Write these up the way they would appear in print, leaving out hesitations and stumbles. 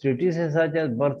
statistics such as birth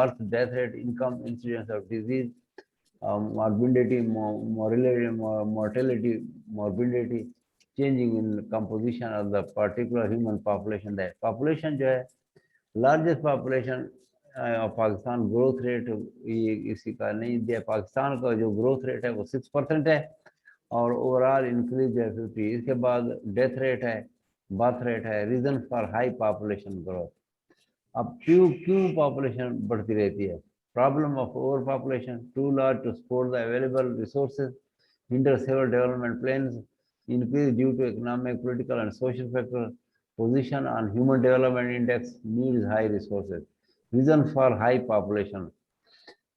birth death rate income incidence of disease morbidity mortality morbidity changing in composition of the particular human population that population जो है largest population Pakistan growth rate इसी का नहीं दिया पाकिस्तान का जो growth rate है वो 6% है और ओवरऑल इंक्रीज है 50 इसके बाद डेथ रेट है बर्थ रेट है reason for high population growth अब क्यों क्यों पॉपुलेशन बढ़ती रहती है problem of over population too large to support the available resources hinder several development plans increase due to economic political and social factors position on human development index needs high resources reason for high population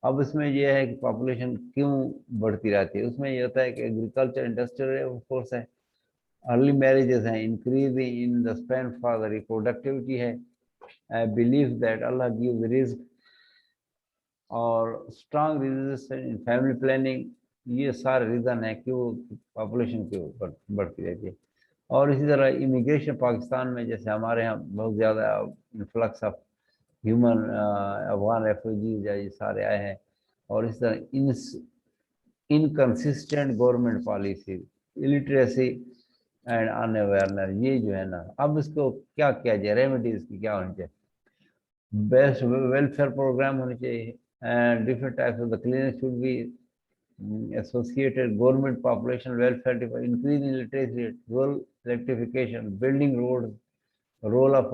अब इसमें यह है कि population क्यों बढ़ती रहती है उसमें यह होता है कि एग्रीकल्चर इंडस्ट्रियल फोर्स है अर्ली मैरिजेस हैं increase in the span for the reproductivity है I believe that Allah gives risk और strong reservation in family planning ये सारे रीज़न है क्यों पॉपुलेशन क्यों बढ़ती रहती है और इसी तरह इमिग्रेशन पाकिस्तान में जैसे हमारे यहाँ बहुत ज़्यादा influx of human Afghan refugees ये सारे आए हैं और इस तरह inconsistent government policy illiteracy and unawareness ये जो है ना अब इसको क्या किया जाए रेमेडीज की क्या होनी चाहिए बेस्ट वेलफेयर प्रोग्राम होने चाहिए and different types of the clinic should be associated government population welfare increase in literacy rate, rural electrification, building roads, role of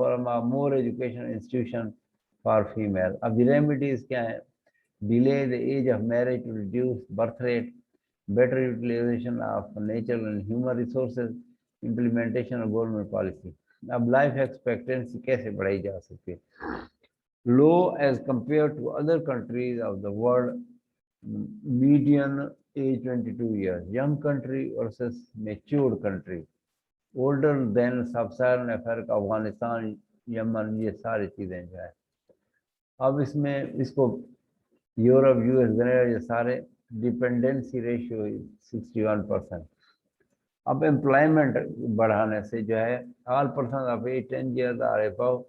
more education institution for female. अब the remedies क्या है? Delay the age of marriage to reduce birth rate, better utilization of natural and human resources, implementation of government policy. अब life expectancy कैसे बढ़ाई जा सकती है? Low as compared to other countries of the world. Median age 22 years, young country versus matured country, older than sub-Saharan Africa, Afghanistan, Yemen, ये सारी चीज़ें जो है अब इसमें इसको यूरोप यूएस कनाडा ये सारे डिपेंडेंसी रेशियो 61%। अब एम्प्लॉयमेंट बढ़ाने से जो है all person of 10 years are above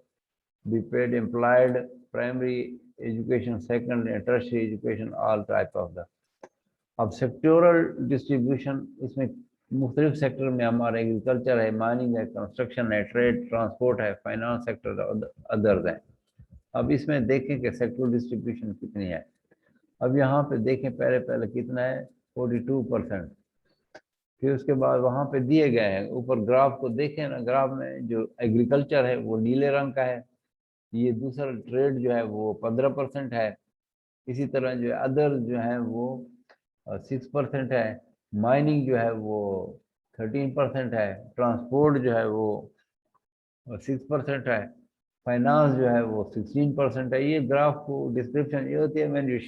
be paid employed primary education, secondary and tertiary education, all type of the अब सेक्टोरल डिस्ट्रीब्यूशन इसमें मुख्तलिफ सेक्टर में हमारा एग्रीकल्चर है, माइनिंग है, कंस्ट्रक्शन है, ट्रेड ट्रांसपोर्ट है, फाइनेंस सेक्टर अदर्स है। अब इसमें देखें कि सेक्टोरल डिस्ट्रीब्यूशन कितनी है। अब यहाँ पे देखें पहले कितना है 42%। फिर उसके बाद वहाँ पे दिए गए हैं ऊपर ग्राफ को देखें ना, ग्राफ में जो एग्रीकल्चर है वो नीले रंग का है, ये दूसरा ट्रेड जो है वो 15% है, इसी तरह जो है अदर जो है वो 6% है, माइनिंग जो है वो 13% है, ट्रांसपोर्ट जो है वो 6% है, फाइनेंस जो है वो 16% है। ये ग्राफ को डिस्क्रिप्शन ये होती है when you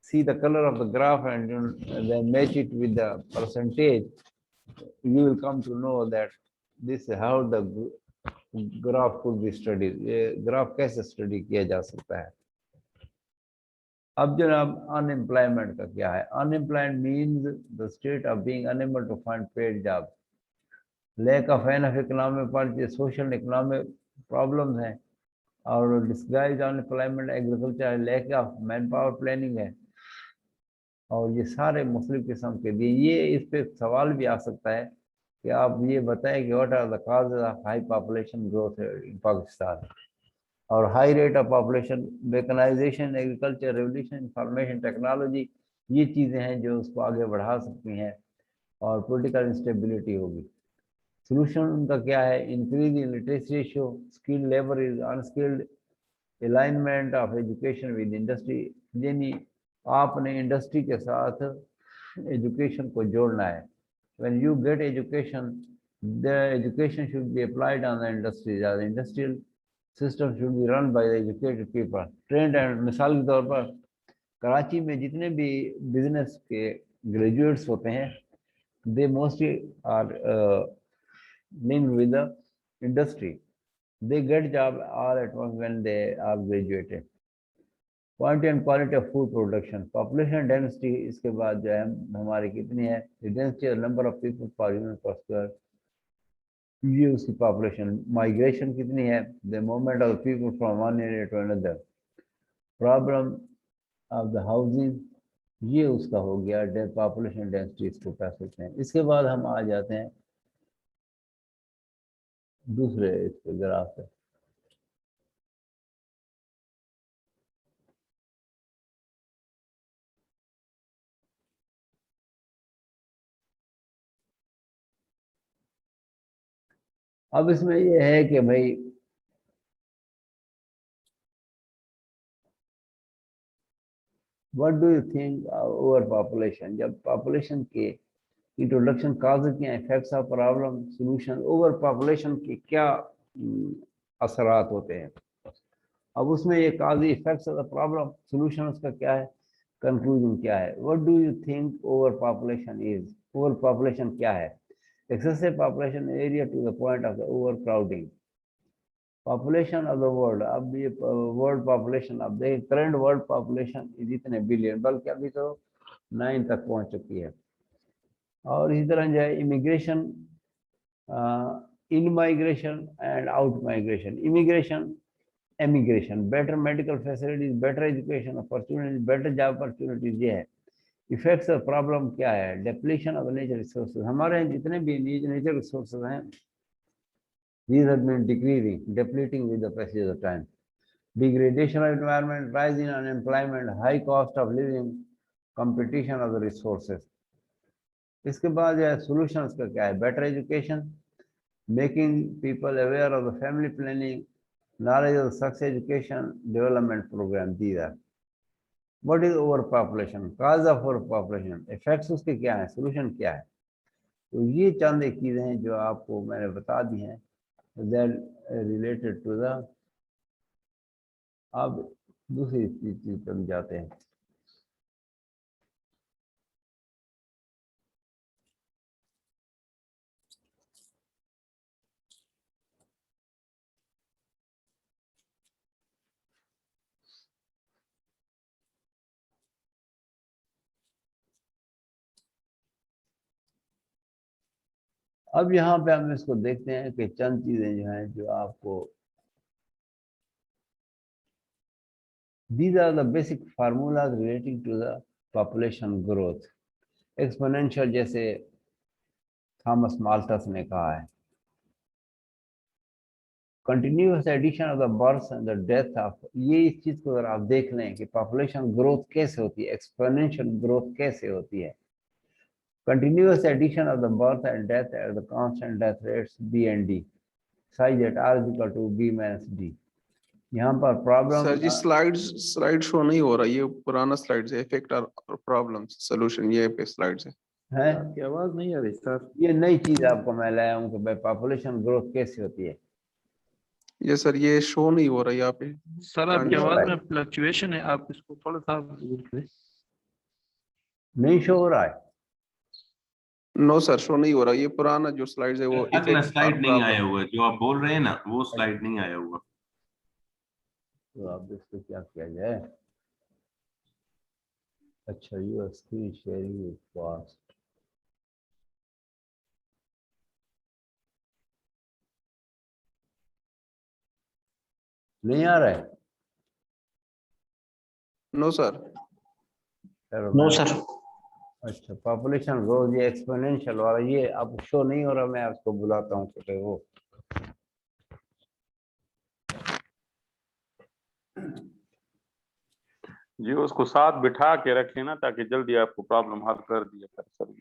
see the color of the graph and then match it with the percentage, you will come to know that this is how the graph could be studied। ये graph कैसे study किया जा सकता है। अब जनाब unemployment का क्या है? Unemployment means the state of being unable to find paid job, lack of enough economic policy, social economic problems हैं और disguise unemployment agriculture, lack of man power planning है और ये सारे मुख्तलिफ किस्म के दिए। ये इस पे सवाल भी आ सकता है कि आप ये बताएं कि what are the causes of high population growth in Pakistan और high rate of population, mechanisation, agriculture revolution, information technology, ये चीज़ें हैं जो उसको आगे बढ़ा सकती हैं और पॉलिटिकल इंस्टेबिलिटी होगी। सोल्यूशन उनका क्या है? Increase in literacy ratio, skilled labour is unskilled, alignment of education with industry, यानी आपने इंडस्ट्री के साथ एजुकेशन को जोड़ना है। When you get education, The education should be applied on the industries. The industrial system should be run by the educated people, trained and मिसाल के तौर पर कराची में जितने भी बिजनेस के ग्रेजुएट्स होते हैं, they mostly are linked with the industry. They get job all at once when they are graduated. Quantity and quality of food production, population density, इसके बाद जो है हमारी कितनी है, the density of number of people per unit per square, ये उसकी population, migration कितनी है, the movement of the people from one area to another, problem of the housing, ये उसका हो गया population density, इसको कह सकते हैं। इसके बाद हम आ जाते हैं दूसरे इसके ग्राफ पे। अब इसमें ये है कि भाई what do you think over population, जब पॉपुलेशन के इंट्रोडक्शन काज क्या, effects of problem, solution, over population के क्या असरात होते हैं। अब उसमें ये causes, effects of the problem, solution उसका क्या है, कंक्लूजन क्या है। What do you think over population is, over population क्या है, excessive population area to the point of the overcrowding, population of the world, अब ये world population, अब देखिए current world population is इतने बिलियन, बल्कि अभी तो 9 तक पहुंच चुकी है। और इसी तरह जो है immigration, in migration and out migration, immigration, emigration, better medical facilities, better education opportunities, better job opportunities, ये है। इफेक्ट्स ऑफ प्रॉब्लम क्या है, डिप्लीशन ऑफ नेचर रिसोर्सेज, हमारे जितने भी नेचर रिसोर्सेज हैं, these have been decreasing, depleting with the passage of time, degradation of environment, rise in unemployment, high cost of living, competition of the resources। इसके बाद जो है solutions का क्या है, better education, making people aware of the family planning, knowledge of sex education, development program, these are। What is overpopulation, cause of overpopulation, effects उसके क्या है, solution क्या है। तो ये चंद एक चीजें हैं जो आपको मैंने बता दी हैं, that related to the। अब दूसरी चीज पर जाते हैं। अब यहाँ पे हम इसको देखते हैं कि चंद चीजें जो हैं जो आपको, these are the basic formulas relating to the population growth, exponential, जैसे थॉमस माल्थस ने कहा है, continuous addition of the birth and the death of, ये इस चीज को अगर आप देख लें कि पॉपुलेशन ग्रोथ कैसे होती है, एक्सपोनेंशियल ग्रोथ कैसे होती है, continuous addition of the birth and death at the constant death rates B and D, such that R is equal to B minus D। यहाँ पर प्रॉब्लम सर जी स्लाइड शो नहीं हो रहा, ये पुराना स्लाइड है, इफेक्ट और प्रॉब्लम सॉल्यूशन, ये पे स्लाइड्स है, आपकी आवाज नहीं आ रही सर। ये नई चीज आपको मैं लाया हूँ कि भाई पॉपुलेशन ग्रोथ कैसे होती है। ये सर ये शो नहीं हो रहा यहाँ पे सर आपकी आवाज में फ्लक्चुएशन है, आप इसको थोड़ा सा दूर करें। नहीं शो हो रहा है, नो सर शो नहीं हो रहा, ये पुराना जो स्लाइड्स है वो अगला स्लाइड नहीं आया हुआ, जो आप बोल रहे हैं ना वो स्लाइड नहीं आया हुआ। तो आप इसको क्या किया जाए। अच्छा, your screen sharing is fast, नहीं आ रहा है। No sir. No sir. अच्छा, पॉपुलेशन ग्रोथ ये एक्सपोनेंशियल वाला, ये अब शो नहीं हो रहा, मैं आपको बुलाता हूँ तो वो जी उसको साथ बिठा के रखें ना, ताकि जल्दी आपको प्रॉब्लम हल कर दिया कर सर।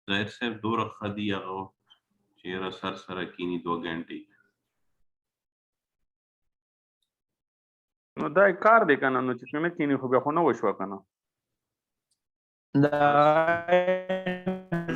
जाहिर से दो रखा दिया हो चेहरा सर सर कीनी 2 घंटे no dai kar de kana no chime kini ho be hono wo shwa kana da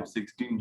F16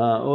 हाँ वो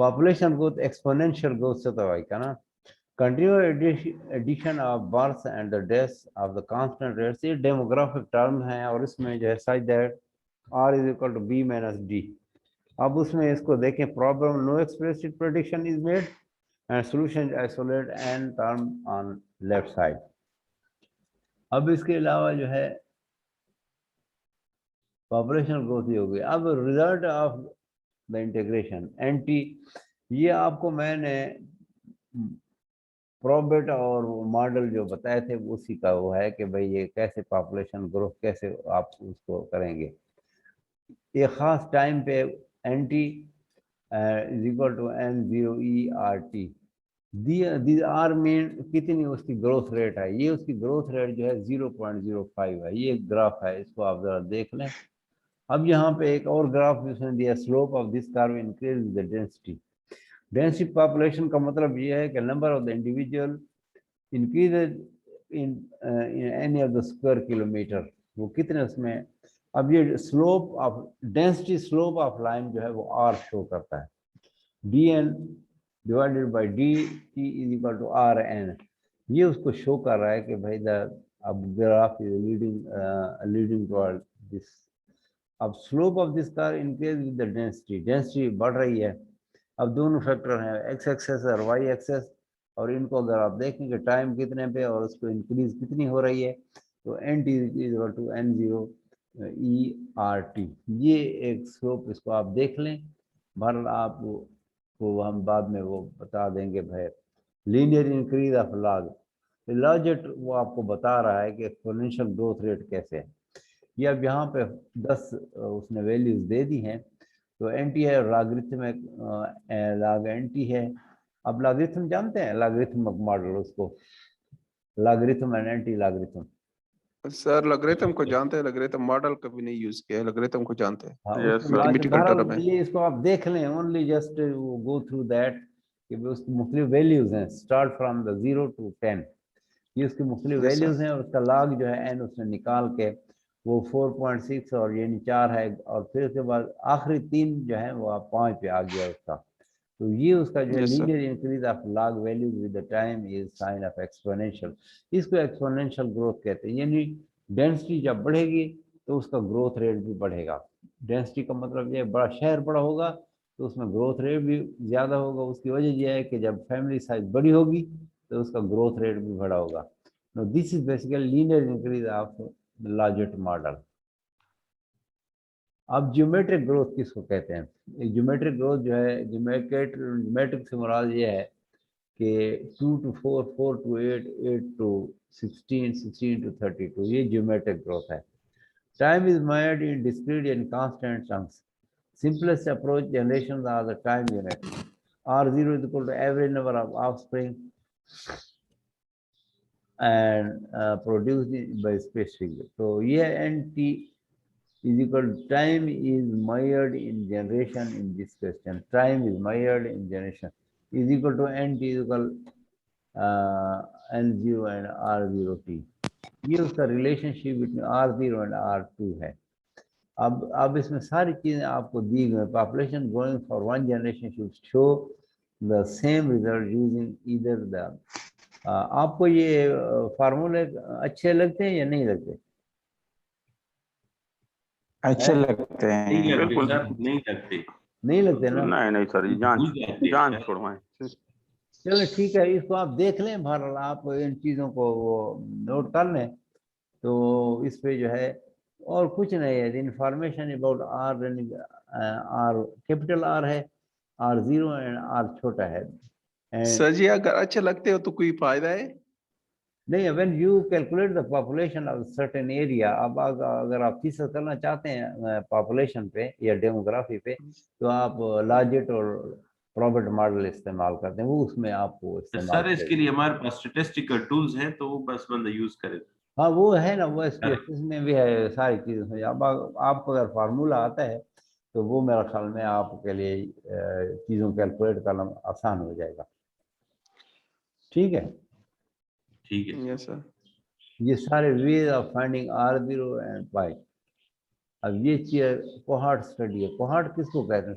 population growth exponential growth से तो भाई kana continuous addition of births and the deaths of the constant rates ये demographic term है और इसमें जो है such that R is equal to B minus D अब उसमें इसको देखें problem no explicit prediction is made and solution isolate and term on left side अब इसके अलावा जो है population growth ये हो गई अब result of the integration anti ये आपको मैंने प्रोबेट और मॉडल जो बताए थे उसी का वो है कि भाई ये कैसे पॉपुलेशन ग्रोथ कैसे आप उसको करेंगे एक खास टाइम पे N T is equal to N0ERT दी आर मीन कितनी उसकी ग्रोथ रेट है ये उसकी ग्रोथ रेट जो है 0.05 है ये ग्राफ है इसको आप जरा देख लें अब यहाँ पे एक और ग्राफ उसने दिया slope of this curve increase the density population का मतलब ये है कि number of the individual increase in any of the square kilometer वो कितने उसमें अब ये slope of density slope of line जो है वो आर शो करता है dn divided by dt is equal to rn ये उसको शो कर रहा है कि भाई द अब graph is leading toward this अब slope of this curve increase with the density बढ़ रही है अब दोनों फैक्टर हैं एक्स एक्सेस और वाई एक्सेस और इनको अगर आप देखेंगे टाइम कितने पे और उसको इंक्रीज कितनी हो रही है तो N T is equal to N0ERT ये एक स्लोप इसको आप देख लें भर आप को हम बाद में वो बता देंगे भाई लीनियर इंक्रीज ऑफ लॉजेट वो आपको बता रहा है कि एक्सपोनेंशियल ग्रोथ रेट कैसे है ये अब यहाँ पे 10 उसने वैल्यूज दे दी हैं तो एंटी है लॉगरिथमिक लॉग एंटी है अब लॉगरिथम जानते हैं लॉगरिथमिक मॉडल उसको logarithm and anti logarithm sir logarithm को जानते हैं लॉगरिथम मॉडल कभी नहीं यूज किया लॉगरिथम को जानते हैं हाँ, Yes, उसको sir. मैथमेटिकल बहरहाल टर्म है ये इसको आप देख लें only just go through that कि उसकी मुख्तलिफ वैल्यूज हैं स्टार्ट फ्रॉम द 0 to 10 ये उसकी मुख्तलिफ Yes, sir. वैल्यूज हैं और उसका लॉग जो है एन उसने निकाल के वो 4.6 और यानी 4 है और फिर उसके बाद आखिरी 3 जो है वो आप 5 पे आ गया उसका तो ये उसका जो Yes, sir. Linear increase of log values with the time is sine of exponential इसको एक्सपोनेंशियल ग्रोथ कहते हैं यानी डेंसिटी जब बढ़ेगी तो उसका ग्रोथ रेट भी बढ़ेगा डेंसिटी का मतलब ये बड़ा शहर बड़ा होगा तो उसमें ग्रोथ रेट भी ज़्यादा होगा उसकी वजह यह है कि जब फैमिली साइज बड़ी होगी तो उसका ग्रोथ रेट भी बड़ा होगा no this is basically linear increase of logit model अब ज्योमेट्रिक ग्रोथ किसको कहते हैं ज्योमेट्रिक ग्रोथ जो है ज्योमेट्रिक से मुराद ये है कि 2 to 4 4 to 8 8 to 16 16 to 32 ये ज्योमेट्रिक ग्रोथ है time is measured in discrete and constant chunks simplest approach generations are the time unit r0 is equal to average number of offspring and produced by specific so ये nt is equal to time is measured in generation in this question time is measured in generation is equal to nt is equal n0 and r0t ये उसका relationship between r0 and r2 है अब इसमें सारी चीजें आपको दी गई population growing for one generation should show the same result using either the आपको ये फार्मूले अच्छे लगते हैं या नहीं लगते? अच्छे लगते नहीं हैं। लगते बिल्कुल। सर, नहीं लगते। नहीं लगते ना? नहीं नहीं सर, ये जान भूल जाते हैं जान सर। छोड़वाएं। चलो ठीक है, इसको आप देख लें, बहरहाल आप इन चीज़ों को वो नोट कर लें। तो इस पे जो है और कुछ नहीं है, information about R, R capital R है, आर जीरो एंड आर छोटा है। एंड सर जी अगर अच्छे लगते हो तो कोई फायदा है? नहीं, when you calculate the population of certain area, अब अगर आप फीसद करना चाहते हैं पॉपुलेशन पे या डेमोग्राफी पे, तो आप लार्जेट और रॉबर्ट मॉडल इस्तेमाल करते हैं, वो उसमें आपको इस्तेमाल सर इसके करें। लिए हमारे पास स्टेटिस्टिकल टूल्स हैं, तो वो बस बंदा यूज करे। हाँ वो है ना, वो स्पेसिस में भी है, सारी चीज़ें हैं। अब आपको अगर फार्मूला आता है तो वो मेरा ख्याल में आपके लिए चीज़ों कैलकुलेट करना आसान हो जाएगा। ठीक है, ठीक है। Yes sir. ये सारे ways of finding R zero and pi. अब ये चीज कोहार्ट स्टडी है। कोहार्ट किसको कहते हैं?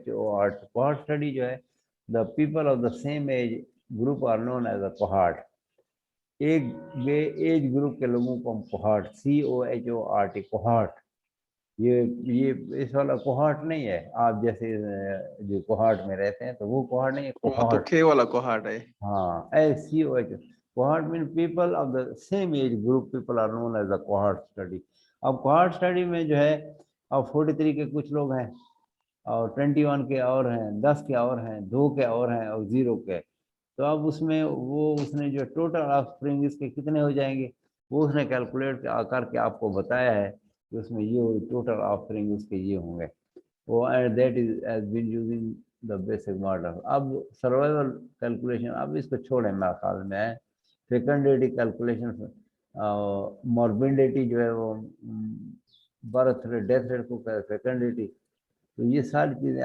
COHORT। कोहार्ट स्टडी जो है, the people of the same age group are known as a cohort. एक एज ग्रुप के लोगों को हम कोहार्ट, COHORT, कोहार्ट। ये इस वाला कोहार्ट नहीं है, आप जैसे जो कोहार्ट में रहते हैं तो वो कोहार्ट नहीं है, वो तो कोहार्ट। खे वाला कोहार्ट है। हाँ, SCOH। Cohort mean people of the same age group, people are known as the cohort study. अब कोहार्ट स्टडी में जो है, अब 43 के कुछ लोग हैं, और 21 के और हैं, 10 के और हैं, 2 के और हैं, और 0 के। तो अब उसमें वो उसने जो टोटल ऑफस्प्रिंग इसके कितने हो जाएंगे, वो उसने कैलकुलेट करके आपको बताया है कि उसमें ये टोटल ऑफस्प्रिंग उसके ये होंगे। वो and that is has been using the basic model. अब सर्वाइवल कैलकुलेशन अब इसको छोड़े, मेरे ख्याल में फेकंडिटी कैलकुलेशन, मॉर्बिडिटी जो है वो बर्थ रेट, डेथ रेट को फेकंडिटी। तो ये सारी चीजें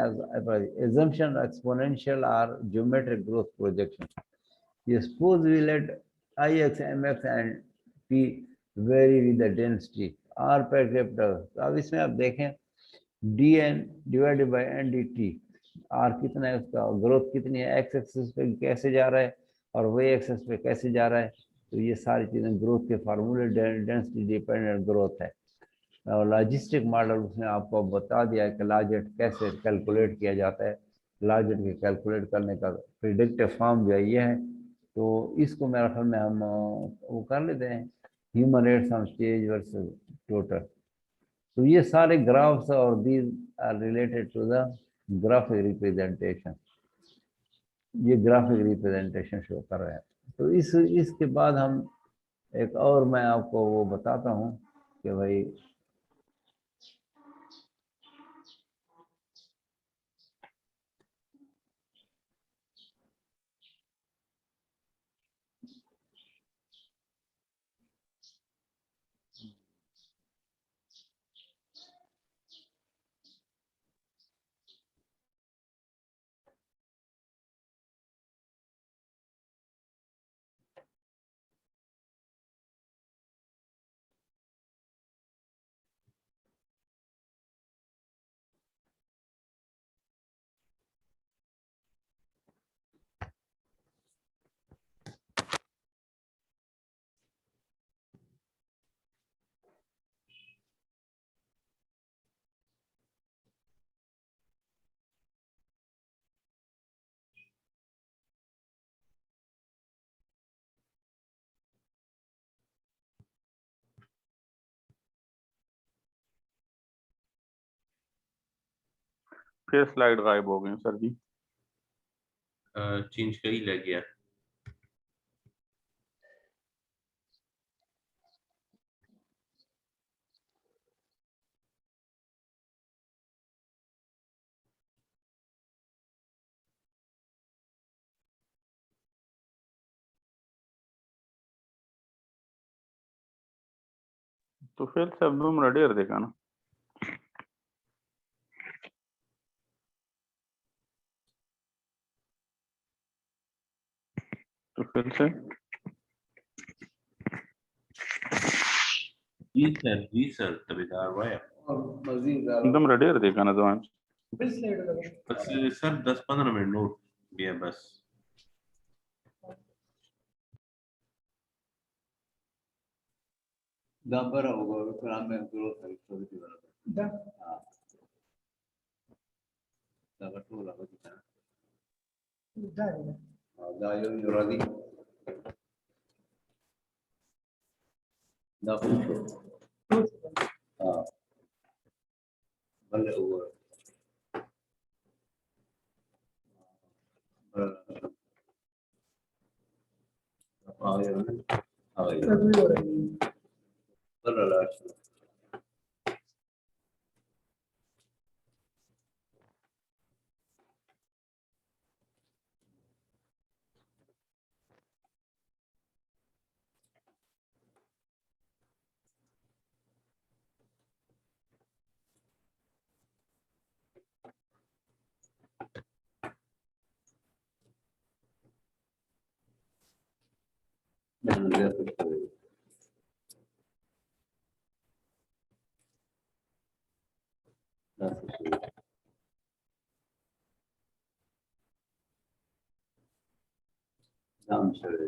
assumption, exponential or geometric growth projection. You suppose we let Ix, Mx and P vary with the density R per capita। तो अब इसमें आप देखें dn divided by NDT, R कितना है, उसका ग्रोथ कितनी है, एक्स एक्सिस पे कैसे जा रहा है और वाई एक्सिस पे कैसे जा रहा है। तो ये सारी चीज़ें ग्रोथ के फार्मूले, डेंसिटी डिपेंडेंट ग्रोथ है। और लॉजिस्टिक मॉडल उसने आपको बता दिया है कि लार्जेट कैसे कैलकुलेट किया जाता है। लार्जेट के कैलकुलेट करने का प्रिडिक्टिव फॉर्म जो है ये है। तो इसको मेरे ख्याल में हम वो कर लेते हैं, human rates of change versus total. तो ये सारे ग्राफ्स और these are related to the graphic representation. ये ग्राफिक रिप्रेजेंटेशन शो कर रहे हैं। तो इसके बाद हम एक और मैं आपको वो बताता हूँ कि भाई फिर स्लाइड गायब हो गई सर जी। चेंज कर ही लग गया। तो फिर सब तुम रेडियर देखा ना, तो फिर से जी सर तबीदार हुआ है। एकदम रेडियर देखा ना तो बस सर 10-15 मिनट नोट भी है बस। दापर होगा फिर हमें ग्रोथ है छोटी वाला हां दापर तो लगा कितना दायो योरादी दापर हां भले हुआ I'm sure.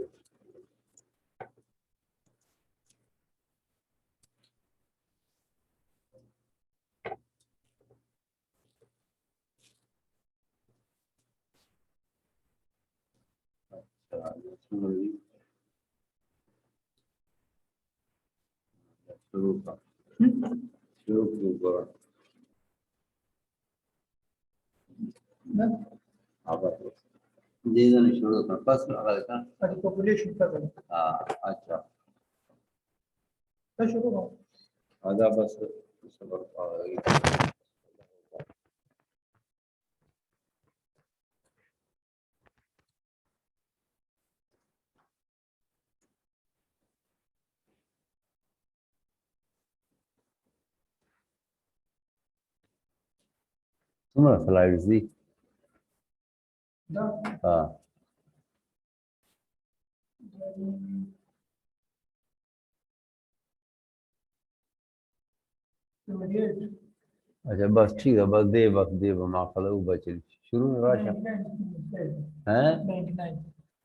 अच्छा आधा बस तुम्हारा स्लाइड्स दी हाँ अच्छा बस ठीक है बस दे वक्त दे माखला बचल शुरू में राशा हैं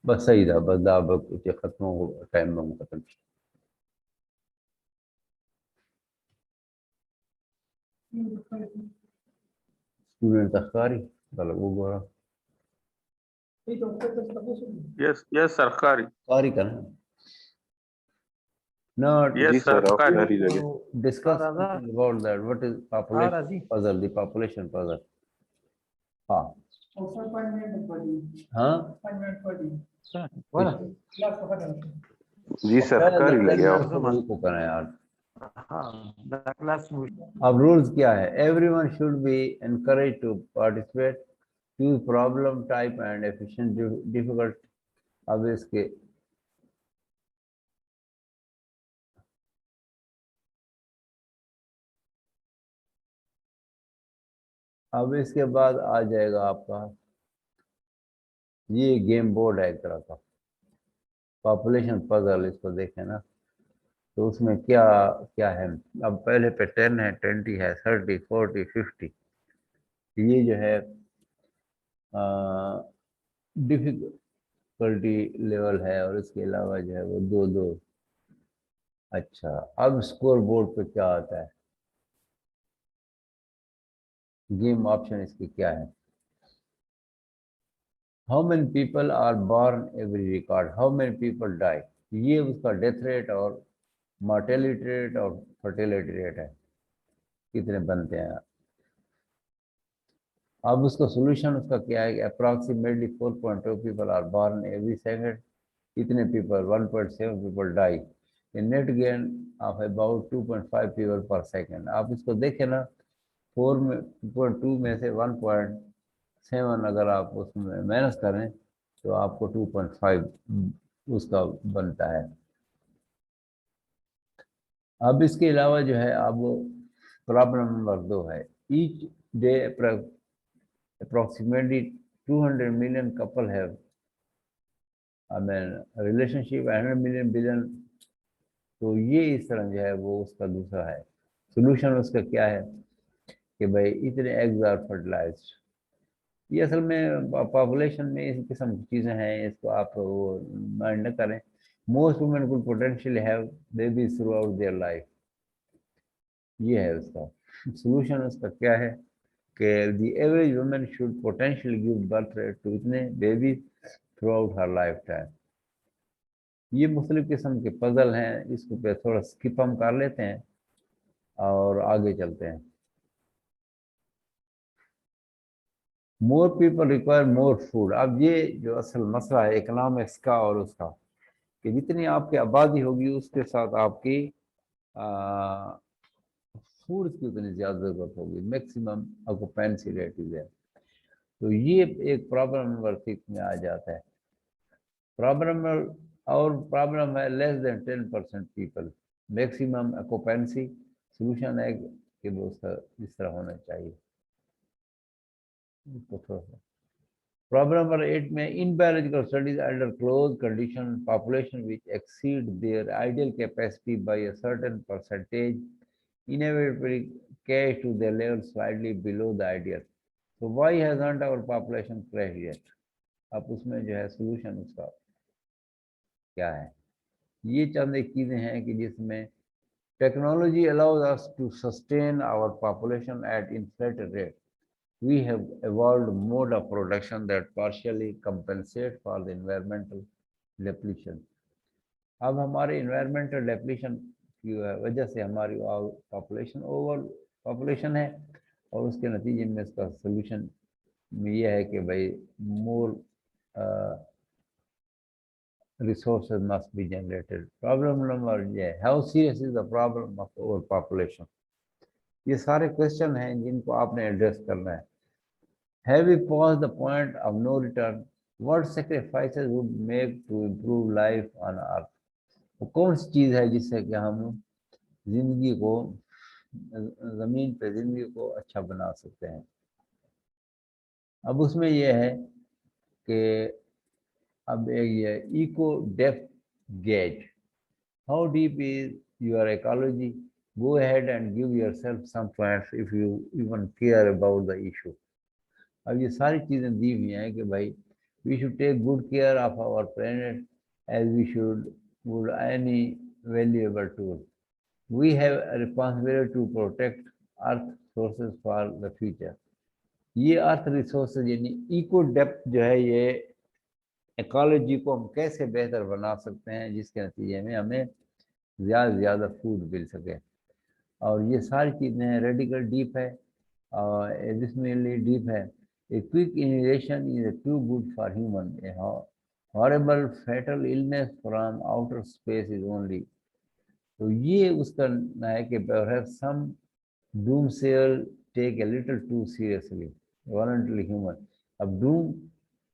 बस सही था बस दा कुछ खत्म हो टाइम में खत्म स्टूडेंट तख्तारी चलो वो गोरा यस सरकारी कारी करना No, यस सरकारी discuss something about that. What is population puzzle? The population puzzle. हाँ हाँ जी सरकारी लगे को करना यार अब rules क्या है? Everyone should be encouraged to participate. Choose problem type and efficient difficult. अब इसके अब इसके बाद आ जाएगा आपका ये गेम बोर्ड है एक तरह का पॉपुलेशन पजल इसको देखें ना तो उसमें क्या क्या है अब पहले पे 10 है 20 है 30 40 50 ये जो है डिफिकल्टी लेवल है और इसके अलावा जो है वो दो दो अच्छा अब स्कोर बोर्ड पे क्या आता है गेम ऑप्शन इसके क्या है how many people are born every record how many people die ये उसका डेथ रेट और मॉर्टेलिटी रेट और फर्टिलिटी रेट है कितने बनते हैं अब उसका सोल्यूशन उसका क्या है approximately 4.2 people are born every second इतने people 1.7 people die net gain of about 2.5 people per second आप इसको देखें ना 4.2 में से 1.7 अगर आप उसमें माइनस करें तो आपको 2.5 उसका बनता है अब इसके अलावा जो है अब प्रॉब्लम नंबर 2 है each day approximately 200 million couple have relationship 100 million billion तो ये इस तरह जो है वो उसका दूसरा है सोल्यूशन उसका क्या है कि भाई इतने एग्स आर फर्टिलाइज्ड ये असल में पॉपुलेशन में इस किस्म की चीज़ें हैं इसको आप वो माइंड न करें Most women could potentially have babies throughout their life. ये है उसका solution। उसका क्या है कि the average woman should potentially give birth to इतने babies throughout her lifetime। ये मुख्तलिफ किस्म के पजल हैं, इसको पे थोड़ा स्किप हम कर लेते हैं और आगे चलते हैं। More people require more food. अब ये जो असल मसला है इकोनॉमिक्स का और उसका, कि जितनी आपकी आबादी होगी उसके साथ आपकी फूड की उतनी ज़्यादा ज़रूरत होगी, मैक्सिमम ऑक्यूपेंसी रेट है। तो ये एक प्रॉब्लम नंबर 6 में आ जाता है। प्रॉब्लम और प्रॉब्लम है less than 10% people, maximum occupancy. Solution है कि वो इस तरह होना चाहिए। प्रॉब्लम नंबर 8 में in biological studies under close condition population which exceed their ideal capacity by a certain percentage inevitably cash to their level slightly below the ideal. So why hasn't our population crashed yet? अब उसमें जो है solution उसका क्या है? ये चंद एक चीजें हैं कि जिसमें technology allows us to sustain our population at inflated rate. We have evolved mode of production that partially compensate for the environmental depletion. अब हमारे environmental depletion की वजह से हमारी पॉपुलेशन ओवर पॉपुलेशन है, और उसके नतीजे में इसका सोल्यूशन में यह है कि भाई मोर resources must be generated. Problem number ये how serious is the problem of overpopulation? ये सारे क्वेश्चन हैं जिनको आपने एड्रेस करना है। Have we passed the point of no return? What sacrifices would make to improve life on earth? वो कौन सी चीज़ है जिससे कि हम जिंदगी को ज़मीन पे जिंदगी को अच्छा बना सकते हैं? अब उसमें यह है कि अब ये eco depth gauge, how deep is your ecology, go ahead and give yourself some points if you even care about the issue. अब ये सारी चीज़ें दी हुई हैं कि भाई we should take good care of our planet as we should would any valuable tool. We have a responsibility to protect earth sources for the future. ये अर्थ रिसोर्सेज यानी इको डेप्थ जो है, ये इकोलॉजी को हम कैसे बेहतर बना सकते हैं जिसके नतीजे में हमें ज़्यादा से ज़्यादा फूड मिल सके। और ये सारी चीज़ें रेडिकल डीप है और एडिशनली डीप है। A quick annihilation is too good for human, a horrible fatal illness from outer space is only. तो ये उसका है कि perhaps some doomsayer take a little too seriously voluntarily human। अब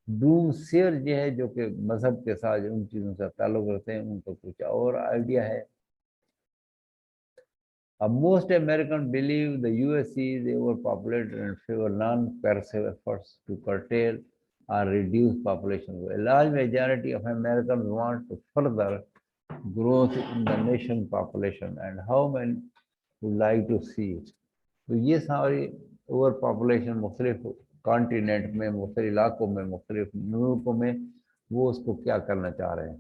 डूमसेयर जो है जो कि मजहब के साथ उन चीज़ों से ताल्लुक रखते हैं, उनको कुछ और आइडिया है। अब most Americans believe the US is overpopulated and favor non-pervasive efforts to curtail or reduce population. A large majority of Americans want to further growth in the nation population, and how many would like to see it? तो ये सारी over population मुख्तलिफ continent में, मुख्तलिफ इलाकों में, मुख्तलिफ मुल्कों में वो उसको क्या करना चाह रहे हैं।